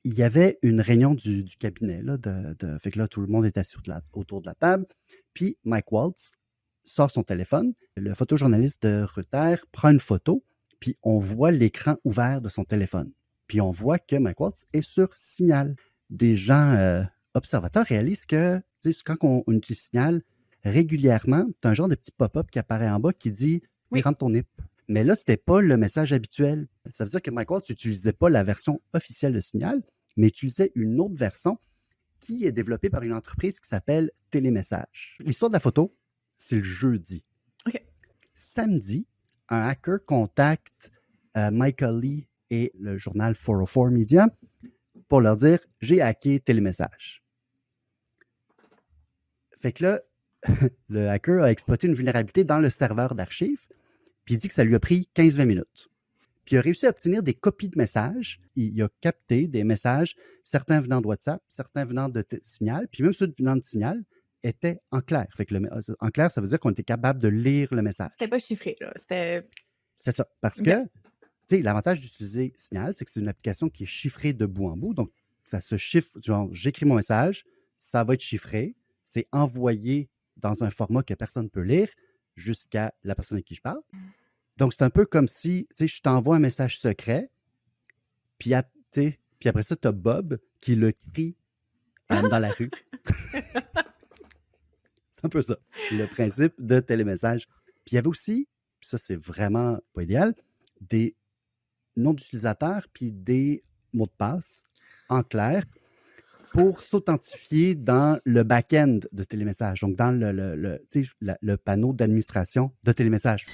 il y avait une réunion du cabinet, là, fait que là, tout le monde est assis autour de la table. Puis Mike Waltz sort son téléphone. Le photojournaliste de Reuters prend une photo, puis on voit l'écran ouvert de son téléphone. Puis on voit que Mike Waltz est sur Signal. Des gens observateurs réalisent que quand on utilise Signal régulièrement, tu as un genre de petit pop-up qui apparaît en bas qui dit « Oui. rentre ton NIP ». Mais là, c'était pas le message habituel. Ça veut dire que Mike Waltz n'utilisait pas la version officielle de Signal, mais utilisait une autre version qui est développée par une entreprise qui s'appelle Télémessage. L'histoire de la photo, c'est le jeudi. OK. Samedi, un hacker contacte Michael Lee et le journal 404 Media pour leur dire « J'ai hacké Télémessage ». Fait que là, le hacker a exploité une vulnérabilité dans le serveur d'archives, puis il dit que ça lui a pris 15-20 minutes. Puis il a réussi à obtenir des copies de messages. Il a capté des messages, certains venant de WhatsApp, certains venant de Signal, puis même ceux venant de Signal étaient en clair. Fait que en clair, ça veut dire qu'on était capable de lire le message. C'était pas chiffré, là. C'est ça. Parce OK. que, tu sais, l'avantage d'utiliser Signal, c'est que c'est une application qui est chiffrée de bout en bout. Donc, ça se chiffre, genre, j'écris mon message, ça va être chiffré, c'est envoyé dans un format que personne ne peut lire jusqu'à la personne avec qui je parle. Donc, c'est un peu comme si, tu sais, je t'envoie un message secret, puis après ça, tu as Bob qui le crie dans la rue. C'est un peu ça, le principe de télémessage. Puis il y avait aussi, puis ça, c'est vraiment pas idéal, des noms d'utilisateurs puis des mots de passe en clair pour s'authentifier dans le back-end de télémessage, donc dans le panneau d'administration de télémessage.